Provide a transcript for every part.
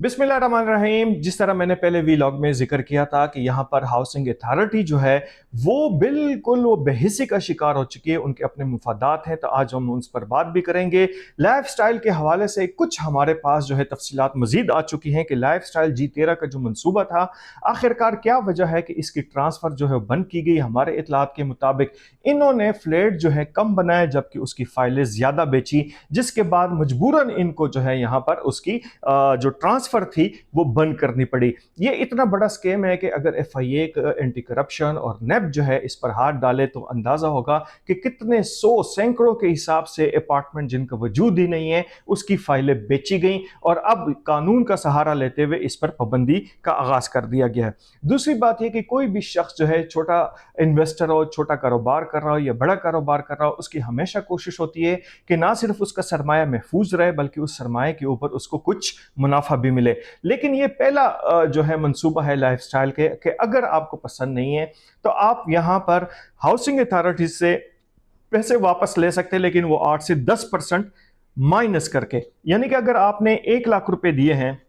बिस्मिल्लाहिर्रहमानिर्रहीम। जिस तरह मैंने पहले वीलॉग में जिक्र किया था कि यहाँ पर हाउसिंग अथॉरिटी जो है वो बिल्कुल वो बेहिसी का शिकार हो चुकी है, उनके अपने मुफादात हैं, तो आज हम उस पर बात भी करेंगे। लाइफ स्टाइल के हवाले से कुछ हमारे पास जो है तफसीलात मजीद आ चुकी हैं कि लाइफ स्टाइल G13 का जो मनसूबा था आखिरकार क्या वजह है कि इसकी ट्रांसफ़र जो है बंद की गई। हमारे इतलात के मुताबिक इन्होंने फ्लैट जो है कम बनाए जबकि उसकी फाइलें ज़्यादा बेची, जिसके बाद मजबूरन इनको जो है यहाँ पर उसकी जो ट्रांसफ़र थी वो बंद करनी पड़ी। ये इतना बड़ा स्कैम है कि अगर FIA एंटी करप्शन और नेब जो है इस पर हाथ डाले तो अंदाज़ा होगा कि कितने सैकड़ों के हिसाब से अपार्टमेंट जिनका वजूद ही नहीं है उसकी फाइलें बेची गई और अब कानून का सहारा लेते हुए इस पर पाबंदी का आगाज़ कर दिया गया है। दूसरी बात यह कि कोई भी शख्स जो है छोटा इन्वेस्टर हो, छोटा कारोबार कर रहा हो या बड़ा कारोबार कर रहा हो, उसकी हमेशा कोशिश होती है कि ना सिर्फ उसका सरमाया महफूज रहे बल्कि उस सरमाए के ऊपर उसको कुछ मुनाफा भी मिले। लेकिन ये पहला जो है मंसूबा है लाइफस्टाइल के कि अगर आपको पसंद नहीं है तो आप यहाँ पर हाउसिंग अथॉरिटी से पैसे वापस ले सकते हैं, लेकिन वो 8 से 10% माइनस करके, यानी कि अगर आपने 1 लाख रुपए दिए हैं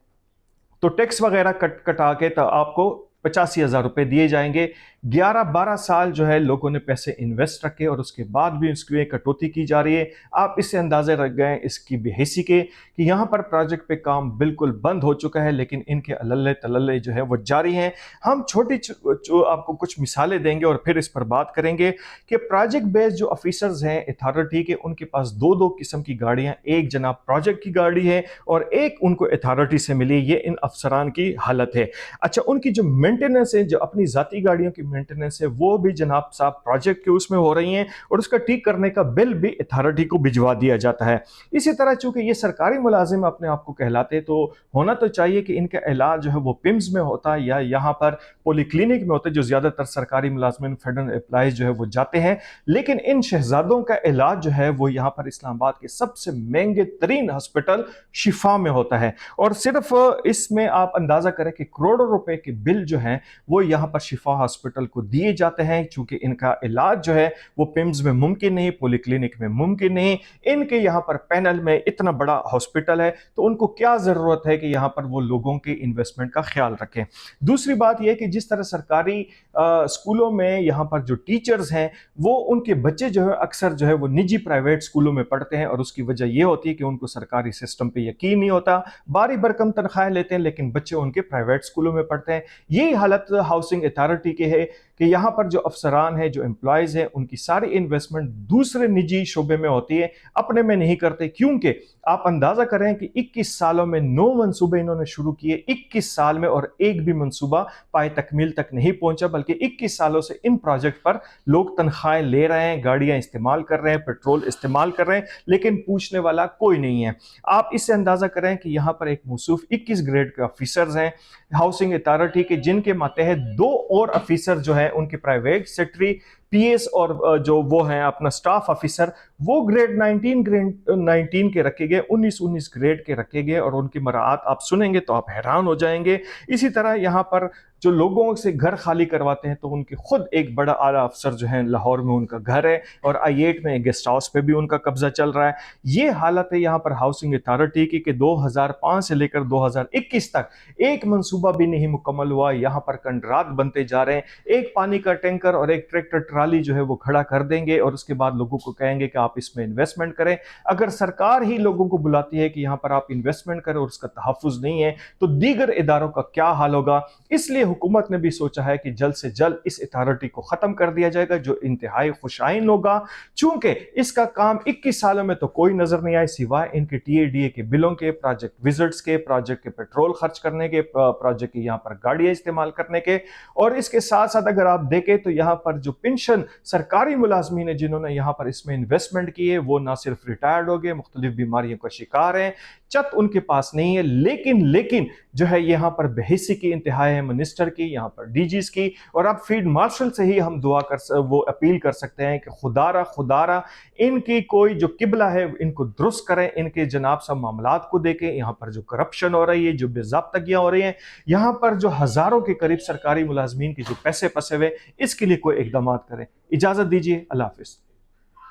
तो टैक्स वगैरह कटा के तो आपको 85,000 रुपए दिए जाएंगे। 11-12 साल जो है लोगों ने पैसे इन्वेस्ट रखे और उसके बाद भी उसकी कटौती की जा रही है। आप इससे अंदाजे रख गए इसकी बेहिसी के कि यहाँ पर प्रोजेक्ट पे काम बिल्कुल बंद हो चुका है, लेकिन इनके अल्ले तल्ले जो है वो जारी हैं। हम छोटी जो आपको कुछ मिसालें देंगे और फिर इस पर बात करेंगे कि प्रोजेक्ट बेस्ड जो ऑफिसर्स हैं अथॉरिटी के, उनके पास दो किस्म की गाड़ियाँ, एक जनाब प्रोजेक्ट की गाड़ी है और एक उनको अथॉरिटी से मिली। ये इन अफसरान की हालत है। अच्छा, उनकी जो मेंटेनेंस है, जो अपनी जाती गाड़ियों की मेंटेनेंस है, वो भी जनाब साहब प्रोजेक्ट के उसमें हो रही हैं और उसका ठीक करने का बिल भी अथॉरिटी को भिजवा दिया जाता है। इसी तरह चूंकि ये सरकारी मुलाजिम अपने आप को कहलाते तो होना तो चाहिए कि इनका इलाज जो है वो पिम्स में होता है या यहाँ पर पॉलीक्लिनिक में होता है, जो ज्यादातर सरकारी मुलाजमिन फेडरल एम्प्लॉइज जो है वो जाते हैं। लेकिन इन शहजादों का इलाज जो है वो यहाँ पर इस्लामाबाद के सबसे महंगे तरीन हॉस्पिटल शिफा में होता है और सिर्फ इसमें आप अंदाजा करें कि करोड़ों रुपए के बिल जो हैं वो यहाँ पर शिफा हॉस्पिटल को दिए जाते हैं। चूंकि इनका इलाज जो है वो पिम्स में मुमकिन नहीं, पॉलीक्लिनिक में मुमकिन नहीं, इनके यहाँ पर पैनल में इतना बड़ा हॉस्पिटल है तो उनको क्या जरूरत है कि यहाँ पर वो लोगों के इन्वेस्टमेंट का ख्याल रखें। दूसरी बात यह कि जिस तरह सरकारी स्कूलों में यहाँ पर जो टीचर्स हैं वो उनके बच्चे जो है अक्सर जो है वो निजी प्राइवेट स्कूलों में पढ़ते हैं और उसकी वजह यह होती है कि उनको सरकारी सिस्टम पे यकीन नहीं होता, बारी भरकम तनख्वाहें लेते हैं लेकिन बच्चे उनके प्राइवेट स्कूलों में पढ़ते हैं। यही हालत हाउसिंग अथॉरिटी की है कि यहाँ पर जो अफसरान हैं, जो एम्प्लॉयज़ हैं, उनकी सारी इन्वेस्टमेंट दूसरे निजी शोबे में होती है, अपने में नहीं करते। क्योंकि आप अंदाज़ा करें कि 21 सालों में 9 मंसूबे इन्होंने शुरू किए, 21 साल में, और एक भी मंसूबा पाए तकमील तक नहीं पहुंचा, बल्कि 21 सालों से इन प्रोजेक्ट पर लोग तनख्वाहें ले रहे हैं, गाड़ियां इस्तेमाल कर रहे हैं, पेट्रोल इस्तेमाल कर रहे हैं, लेकिन पूछने वाला कोई नहीं है। आप इससे अंदाज़ा करें कि यहाँ पर एक मौसूफ 21 ग्रेड के ऑफिसर्स हैं हाउसिंग अथॉरिटी के, जिनके मातहत 2 और ऑफिसर जो है उनके प्राइवेट सेक्रेटरी, PS और जो वो हैं अपना स्टाफ ऑफिसर, वो ग्रेड 19 के रखे गए, 19 ग्रेड के रखे गए और उनकी मराआत आप सुनेंगे तो आप हैरान हो जाएंगे। इसी तरह यहाँ पर जो लोगों से घर खाली करवाते हैं तो उनके खुद एक बड़ा आला अफसर जो है लाहौर में उनका घर है और I8 में गेस्ट हाउस पे भी उनका कब्जा चल रहा है। ये हालत है यहाँ पर हाउसिंग अथॉरिटी की कि 2005 से लेकर 2021 तक एक मंसूबा भी नहीं मुकम्मल हुआ। यहाँ पर कंट्राक्ट बनते जा रहे हैं, एक पानी का टैंकर और एक ट्रैक्टर ट्राली जो है वो खड़ा कर देंगे और उसके बाद लोगों को कहेंगे कि आप इसमें इन्वेस्टमेंट करें। अगर सरकार ही लोगों को बुलाती है कि यहाँ पर आप इन्वेस्टमेंट करें और उसका तहफ़्फ़ुज़ नहीं है तो दीगर इदारों का क्या हाल होगा। इसलिए हुकूमत ने भी सोचा है कि जल्द से जल्द इस अथॉरिटी को खत्म कर दिया जाएगा, जो इंतहाई खुशाइन होगा। चूंकि इसका काम 21 सालों में तो कोई नजर नहीं आए सिवाय इनके TADA के बिलों के, प्रोजेक्ट विजिट्स के, प्रोजेक्ट के पेट्रोल खर्च करने के, प्रोजेक्ट की यहाँ पर गाड़ियां इस्तेमाल करने के। और इसके साथ साथ अगर आप देखें तो यहाँ पर जो पेंशन सरकारी मुलाजमीन है जिन्होंने यहाँ पर इसमें इन्वेस्टमेंट की है वो ना सिर्फ रिटायर्ड हो गए, मुख्तलिफ बीमारियों का शिकार हैं, चत उनके पास नहीं है। लेकिन जो है यहाँ पर बेहिसी की इंतहा है मिनिस्टर की, यहाँ पर DGs की, और अब फील्ड मार्शल से ही हम वो अपील कर सकते हैं कि खुदारा इनकी कोई जो किबला है इनको दुरुस्त करें, इनके जनाब सब मामलात को देखें। यहाँ पर जो करप्शन हो रही है, जो बेज़ाब्तगियाँ हो रही हैं, यहाँ पर जो हजारों के करीब सरकारी मुलाजमीन के जो पैसे फंसे हुए, इसके लिए कोई इकदाम करें। इजाजत दीजिए, अल्लाह हाफिज।